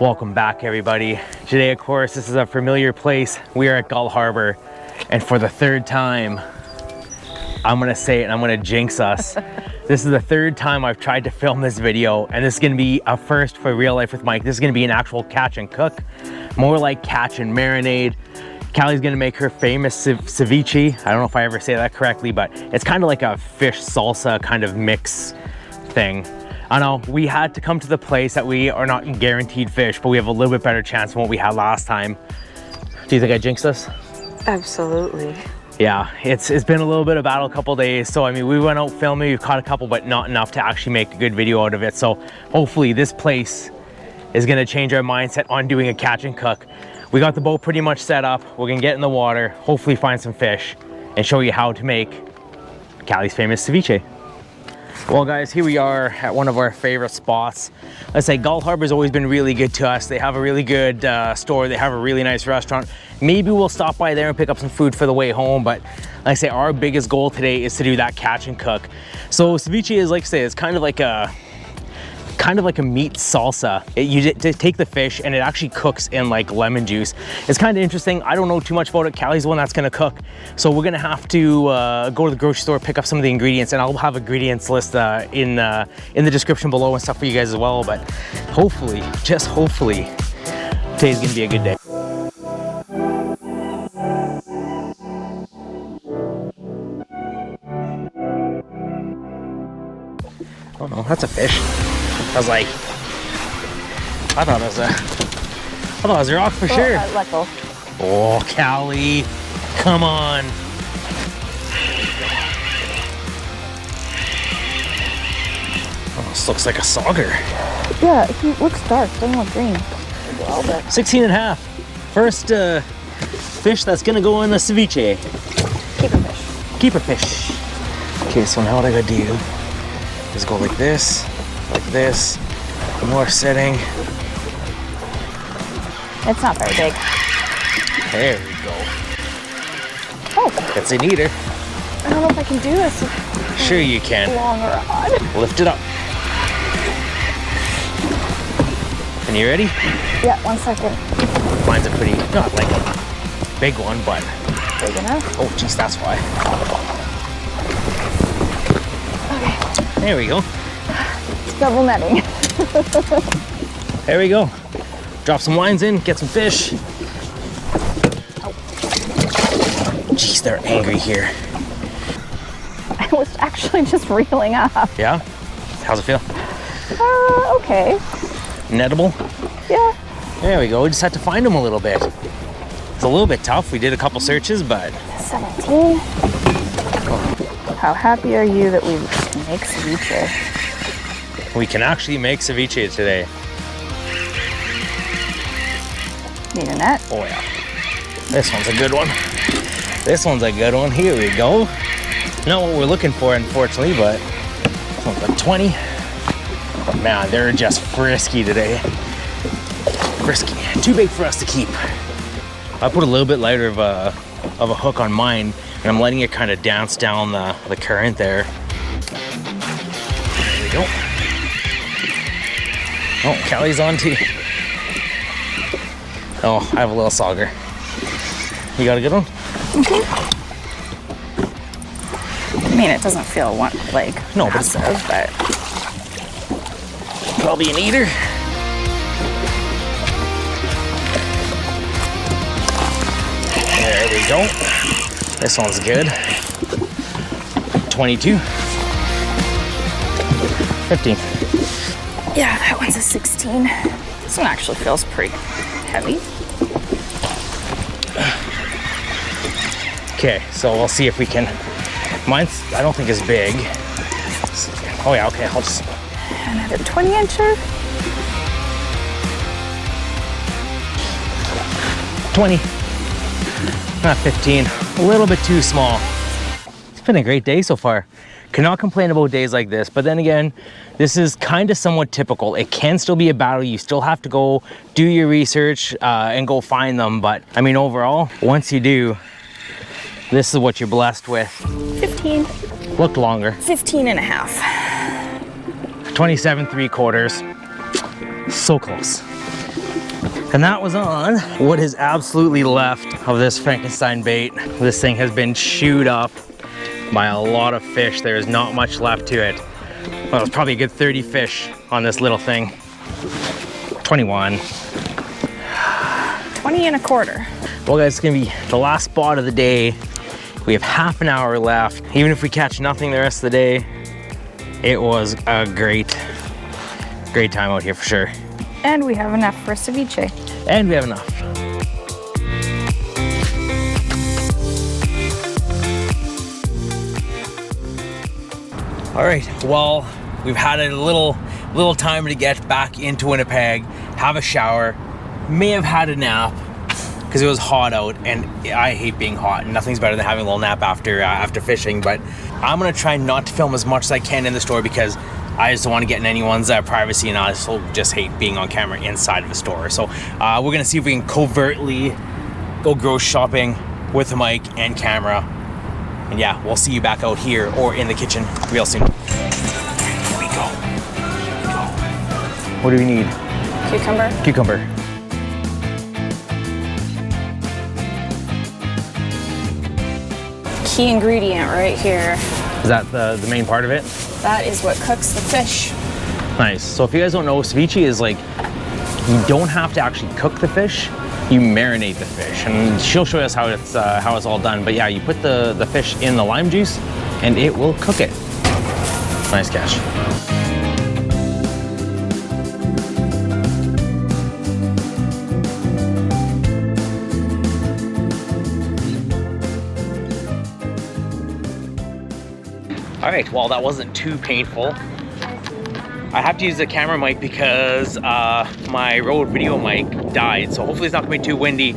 Welcome back, everybody. Today, of course, this is a familiar place. We are at Gull Harbor, and for the third time, I'm gonna say it and I'm gonna jinx us. This is the third time I've tried to film this video, and this is gonna be a first for Real Life with Mike. This is gonna be an actual catch and cook, more like catch and marinade. Callie's gonna make her famous ceviche. I don't know if I ever say that correctly, but it's kind of like a fish salsa kind of mix thing. I know we had to come to the place that we are not guaranteed fish, but we have a little bit better chance than what we had last time. Do you think I jinxed us? Absolutely. Yeah, it's been a little bit of battle, a couple days. So I mean, we went out filming, we've caught a couple, but not enough to actually make a good video out of it. So hopefully this place is gonna change our mindset on doing a catch and cook. We got the boat pretty much set up. We're gonna get in the water, hopefully find some fish, and show you how to make Callie's famous ceviche. Well guys, here we are at one of our favorite spots. Let's say Gull Harbor's always been really good to us. They have a really good store. They have a really nice restaurant. Maybe we'll stop by there and pick up some food for the way home, but like I say, our biggest goal today is to do that catch and cook. So ceviche is, like I say, it's kind of like a meat salsa. You take the fish and it actually cooks in like lemon juice. It's kind of interesting. I don't know too much about it. Callie's the one that's gonna cook. So we're gonna have to go to the grocery store, pick up some of the ingredients, and I'll have ingredients list in the description below and stuff for you guys as well. But hopefully, just hopefully, today's gonna be a good day. Oh no, that's a fish. I was like, I thought it was a rock for sure. Let go. Oh, Callie, come on. Oh, this looks like a sauger. Yeah, he looks dark, doesn't look green. 16 and a half. First fish that's gonna go in the ceviche. Keeper fish. Keeper fish. Okay, so now what I gotta do is go like this, more setting. It's not very big. There we go. Oh. That's an eater. I don't know if I can do this. Sure you can. Long rod. Lift it up. And you ready? Yeah, 1 second. Mine's a pretty, not like a big one, but. Big enough? Oh, geez, that's why. Okay. There we go. Double netting. There we go. Drop some lines in, get some fish. Jeez, they're angry here. I was actually just reeling up. Yeah? How's it feel? Okay. Nettable? Yeah. There we go. We just had to find them a little bit. It's a little bit tough. We did a couple searches, but. 17. How happy are you that we can make ceviche? We can actually make ceviche today. Need a net? Oh yeah. This one's a good one. This one's a good one. Here we go. Not what we're looking for, unfortunately, but this one's a 20. But man, they're just frisky today. Frisky. Too big for us to keep. I put a little bit lighter of a hook on mine, and I'm letting it kind of dance down the current there. There we go. Oh, Callie's on too. Oh, I have a little sauger. You got a good one? Mm-hmm. I mean, it doesn't feel no, massive, but probably an eater. There we go. This one's good. 22. 15. yeah, that one's a 16. This one actually feels pretty heavy. Okay, so we'll see if we can. Mine's, I don't think is big. Oh yeah, okay, I'll just. Another 20-incher. 20. Not 15. A little bit too small. It's been a great day so far. Cannot complain about days like this, but then again, this is kind of somewhat typical. It can still be a battle. You still have to go do your research and go find them. But I mean, overall, once you do, this is what you're blessed with. 15. Looked longer. 15 and a half. 27 3/4. So close. And that was on what is absolutely left of this Frankenstein bait. This thing has been chewed up by a lot of fish. There is not much left to it. Well, it's probably a good 30 fish on this little thing. 21. 20 and a quarter. Well guys, it's gonna be the last spot of the day. We have half an hour left. Even if we catch nothing the rest of the day, it was a great time out here for sure. And we have enough for ceviche. And we have enough. All right, well, we've had a little time to get back into Winnipeg, have a shower, may have had a nap because it was hot out, and I hate being hot, and nothing's better than having a little nap after fishing. But I'm gonna try not to film as much as I can in the store because I just don't want to get in anyone's privacy, and I also just hate being on camera inside of a store. So we're gonna see if we can covertly go grocery shopping with a mic and camera. And yeah, we'll see you back out here or in the kitchen real soon. Here we go. What do we need? Cucumber. Cucumber. Key ingredient right here. Is that the main part of it? That is what cooks the fish. Nice. So if you guys don't know, ceviche is like, you don't have to actually cook the fish. You marinate the fish, and she'll show us how it's all done. But yeah, you put the fish in the lime juice, and it will cook it. Nice catch. All right, well, that wasn't too painful. I have to use the camera mic because my Rode video mic died, so hopefully it's not gonna be too windy.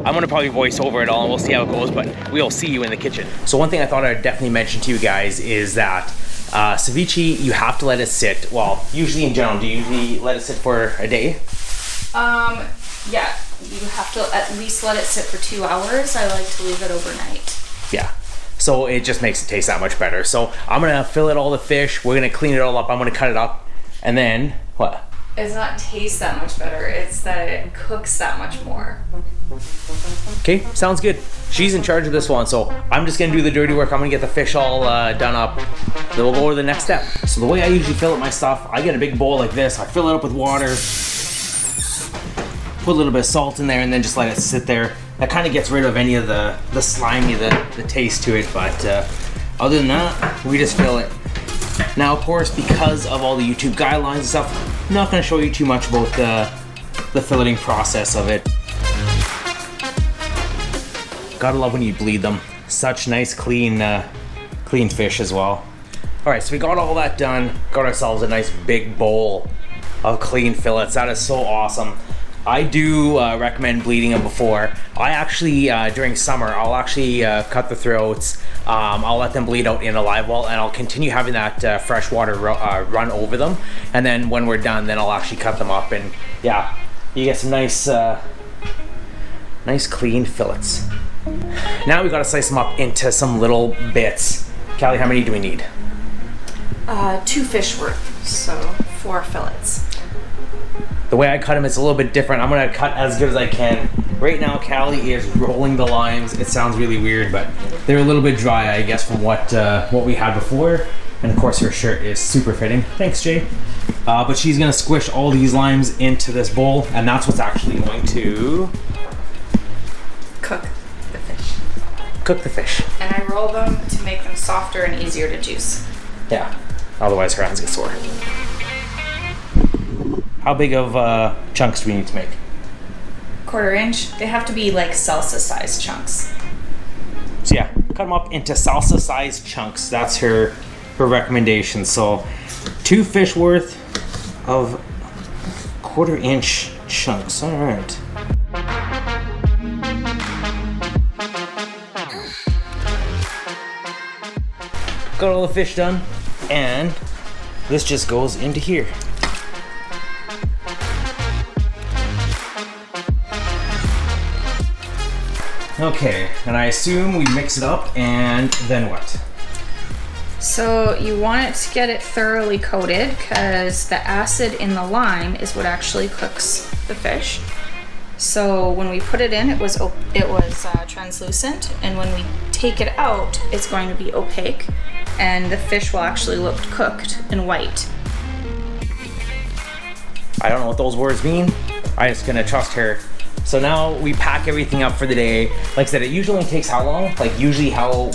I'm gonna probably voice over it all and we'll see how it goes, but we'll see you in the kitchen. So one thing I thought I'd definitely mention to you guys is that ceviche, you have to let it sit. Well, usually in general, do you usually let it sit for a day? Yeah, you have to at least let it sit for 2 hours. I like to leave it overnight. Yeah. So it just makes it taste that much better. So I'm gonna fillet all the fish. We're gonna clean it all up. I'm gonna cut it up. And then, what? It's not taste that much better. It's that it cooks that much more. Okay, sounds good. She's in charge of this one, so I'm just gonna do the dirty work. I'm gonna get the fish all done up. Then we'll go to the next step. So the way I usually fillet my stuff, I get a big bowl like this. I fill it up with water, put a little bit of salt in there, and then just let it sit there. That kind of gets rid of any of the slimy, the taste to it. But other than that, we just fill it. Now, of course, because of all the YouTube guidelines and stuff, I'm not going to show you too much about the filleting process of it. Gotta love when you bleed them. Such nice, clean fish as well. All right, so we got all that done. Got ourselves a nice big bowl of clean fillets. That is so awesome. I do recommend bleeding them before. I actually, during summer, I'll actually cut the throats. I'll let them bleed out in a live well, and I'll continue having that fresh water run over them. And then when we're done, then I'll actually cut them up, and yeah, you get some nice clean fillets. Now we gotta slice them up into some little bits. Callie, how many do we need? 2 fish worth, so 4 fillets. The way I cut them is a little bit different. I'm gonna cut as good as I can. Right now, Callie is rolling the limes. It sounds really weird, but they're a little bit dry, I guess, from what we had before. And of course, her shirt is super fitting. Thanks, Jay. But she's gonna squish all these limes into this bowl, and that's what's actually going to Cook the fish. Cook the fish. And I roll them to make them softer and easier to juice. Yeah. Otherwise, her hands get sore. How big of chunks do we need to make? 1/4 inch. They have to be like salsa size chunks. So yeah, cut them up into salsa size chunks. That's her recommendation. So 2 fish worth of 1/4 inch chunks. All right. Got all the fish done, and this just goes into here. Okay, and I assume we mix it up, and then what? So you want it to get it thoroughly coated because the acid in the lime is what actually cooks the fish. So when we put it in, it was translucent, and when we take it out, it's going to be opaque, and the fish will actually look cooked and white. I don't know what those words mean. I'm just gonna trust her. So now we pack everything up for the day. Like I said, it usually takes how long? Like usually how?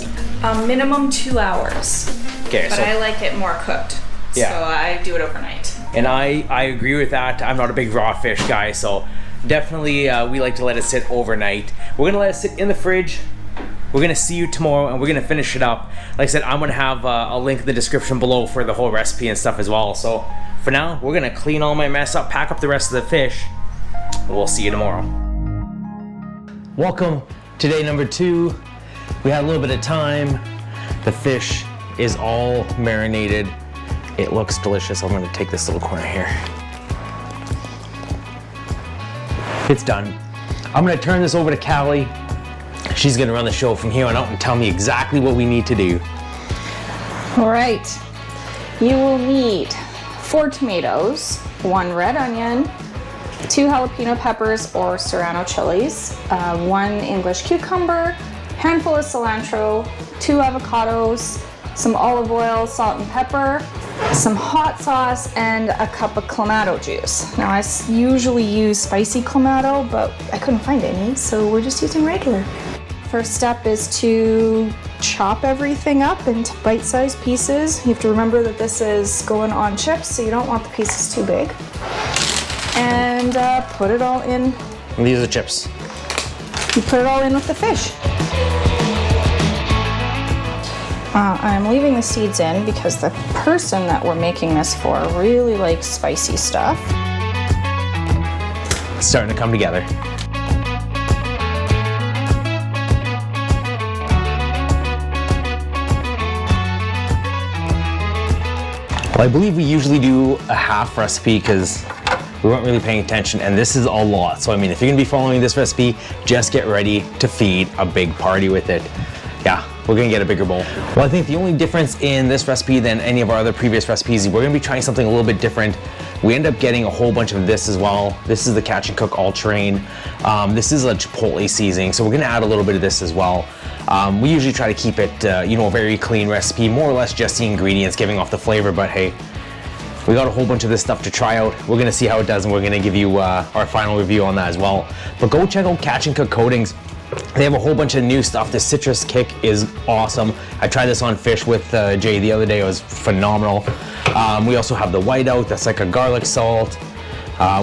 Minimum 2 hours. Okay, but so I like it more cooked. Yeah. So I do it overnight. And I agree with that. I'm not a big raw fish guy, so definitely we like to let it sit overnight. We're gonna let it sit in the fridge. We're gonna see you tomorrow and we're gonna finish it up. Like I said, I'm gonna have a link in the description below for the whole recipe and stuff as well. So for now, we're gonna clean all my mess up, pack up the rest of the fish, and we'll see you tomorrow. Welcome to day number 2. We had a little bit of time. The fish is all marinated. It looks delicious. I'm gonna take this little corner here. It's done. I'm gonna turn this over to Callie. She's gonna run the show from here on out and tell me exactly what we need to do. All right. You will need 4 tomatoes, 1 red onion, 2 jalapeno peppers or Serrano chilies, 1 English cucumber, handful of cilantro, 2 avocados, some olive oil, salt and pepper, some hot sauce, and a cup of Clamato juice. Now I usually use Spicy Clamato, but I couldn't find any, so we're just using regular. First step is to chop everything up into bite-sized pieces. You have to remember that this is going on chips, so you don't want the pieces too big. And put it all in. And these are the chips. You put it all in with the fish. I'm leaving the seeds in because the person that we're making this for really likes spicy stuff. It's starting to come together. Well, I believe we usually do a half recipe because we weren't really paying attention, and this is a lot. So I mean, if you're gonna be following this recipe, just get ready to feed a big party with it. Yeah, we're gonna get a bigger bowl. Well, I think the only difference in this recipe than any of our other previous recipes, we're gonna be trying something a little bit different. We end up getting a whole bunch of this as well. This is the Catch and Cook all-terrain. This is a Chipotle seasoning, so we're gonna add a little bit of this as well. We usually try to keep it, a very clean recipe, more or less just the ingredients giving off the flavor, but hey, we got a whole bunch of this stuff to try out. We're gonna see how it does, and we're gonna give you our final review on that as well. But go check out Catch and Cook Coatings. They have a whole bunch of new stuff. The citrus kick is awesome. I tried this on fish with Jay the other day. It was phenomenal. We also have the whiteout. That's like a garlic salt.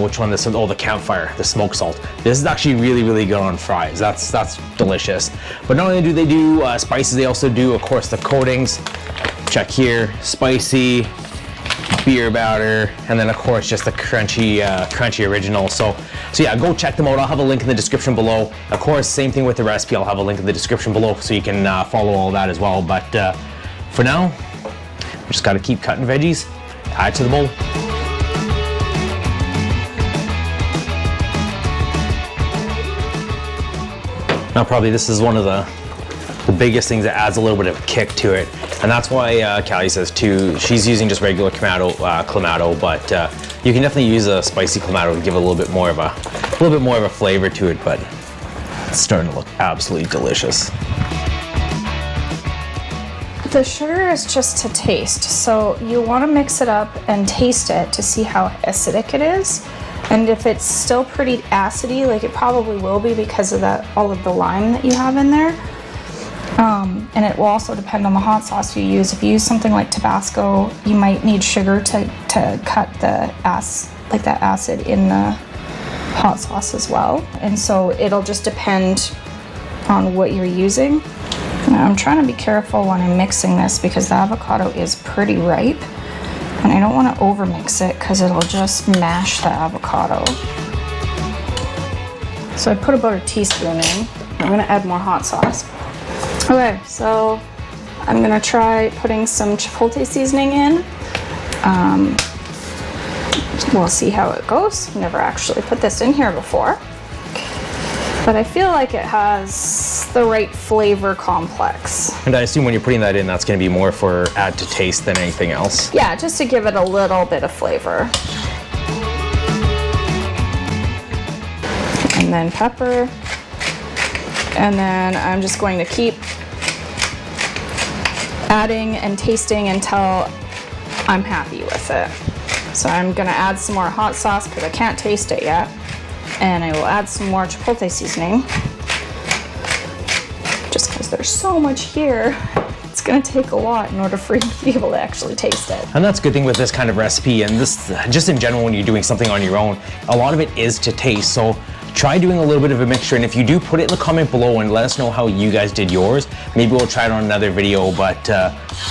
Which one? The campfire, the smoke salt. This is actually really, really good on fries. That's delicious. But not only do they do spices, they also do, of course, the coatings. Check here, spicy, beer batter, and then of course just the crunchy original. So yeah, go check them out. I'll have a link in the description below. Of course, same thing with the recipe. I'll have a link in the description below so you can follow all that as well. But for now, we just got to keep cutting veggies, add to the bowl. Now probably this is one of the biggest things that adds a little bit of kick to it, and that's why Callie says too, she's using just regular Clamato, but you can definitely use a spicy Clamato to give a little bit more of a flavor to it, but it's starting to look absolutely delicious. The sugar is just to taste, so you want to mix it up and taste it to see how acidic it is. And if it's still pretty acidy, like it probably will be because of all of the lime that you have in there. And it will also depend on the hot sauce you use. If you use something like Tabasco, you might need sugar to cut that acid in the hot sauce as well. And so it'll just depend on what you're using. Now, I'm trying to be careful when I'm mixing this because the avocado is pretty ripe. And I don't want to overmix it because it'll just mash the avocado. So I put about a teaspoon in. I'm going to add more hot sauce. Okay, so I'm going to try putting some Chipotle seasoning in. We'll see how it goes. Never actually put this in here before. But I feel like it has the right flavor complex. And I assume when you're putting that in, that's gonna be more for add to taste than anything else. Yeah, just to give it a little bit of flavor. And then pepper. And then I'm just going to keep adding and tasting until I'm happy with it. So I'm gonna add some more hot sauce because I can't taste it yet. And I will add some more Chipotle seasoning. Just because there's so much here, it's gonna take a lot in order for you to be able to actually taste it. And that's a good thing with this kind of recipe, and this, just in general, when you're doing something on your own, a lot of it is to taste. So try doing a little bit of a mixture, and if you do, put it in the comment below and let us know how you guys did yours. Maybe we'll try it on another video, but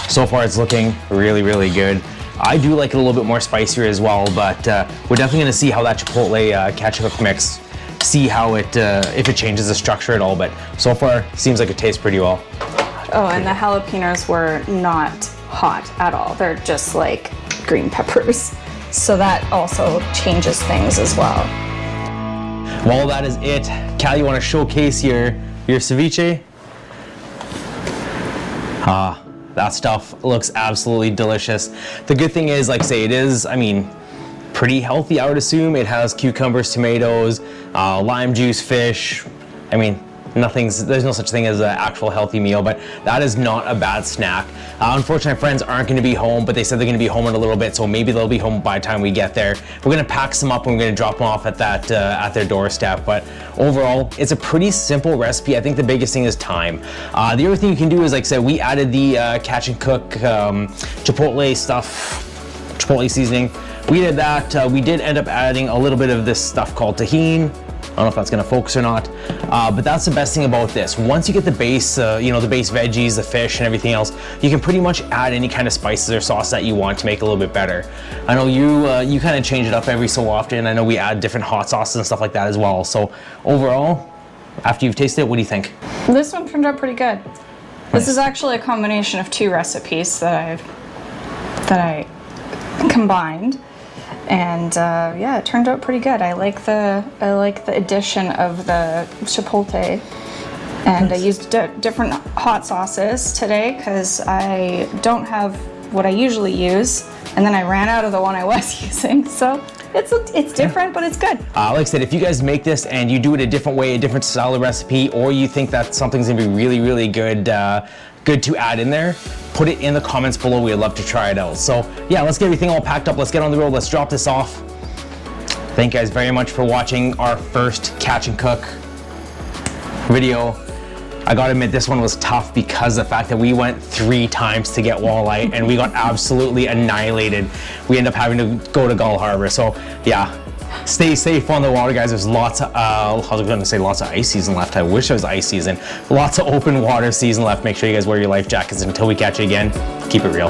so far it's looking really, really good. I do like it a little bit more spicier as well, but we're definitely gonna see how that Chipotle ketchup mix, see how it, if it changes the structure at all, but so far seems like it tastes pretty well. Oh, and the jalapenos were not hot at all. They're just like green peppers. So that also changes things as well. Well, that is it. Cal, you wanna showcase your ceviche? That stuff looks absolutely delicious. The good thing is, like I say, it is, I mean, pretty healthy, I would assume. It has cucumbers, tomatoes, lime juice, fish. I mean, there's no such thing as an actual healthy meal, but that is not a bad snack. Unfortunately, my friends aren't gonna be home, but they said they're gonna be home in a little bit, so maybe they'll be home by the time we get there. We're gonna pack some up and we're gonna drop them off at that at their doorstep. But overall, it's a pretty simple recipe. I think the biggest thing is time. The other thing you can do is, like I said, we added the catch and cook Chipotle stuff, Chipotle seasoning. We did that. We did end up adding a little bit of this stuff called tahini. I don't know if that's gonna focus or not, but that's the best thing about this. Once you get the base, you know, the base veggies, the fish and everything else, you can pretty much add any kind of spices or sauce that you want to make it a little bit better. I know you kind of change it up every so often. I know we add different hot sauces and stuff like that as well. So overall, after you've tasted it, what do you think? This one turned out pretty good. This is actually a combination of two recipes that I combined. And yeah, it turned out pretty good. I like the addition of the Chipotle, and I used different hot sauces today because I don't have what I usually use, and then I ran out of the one I was using. So it's different, but it's good. Like I said, if you guys make this and you do it a different way, a different style of recipe, or you think that something's gonna be really, really good, good to add in there, put it in the comments below. We'd love to try it out. So yeah, let's get everything all packed up. Let's get on the road. Let's drop this off. Thank you guys very much for watching our first catch and cook video. I gotta admit, this one was tough because of the fact that we went 3 times to get walleye and we got absolutely annihilated. We ended up having to go to Gull Harbor. So yeah, stay safe on the water, guys. There's lots of, I was gonna say lots of ice season left. I wish it was ice season. Lots of open water season left. Make sure you guys wear your life jackets until we catch you again. Keep it real.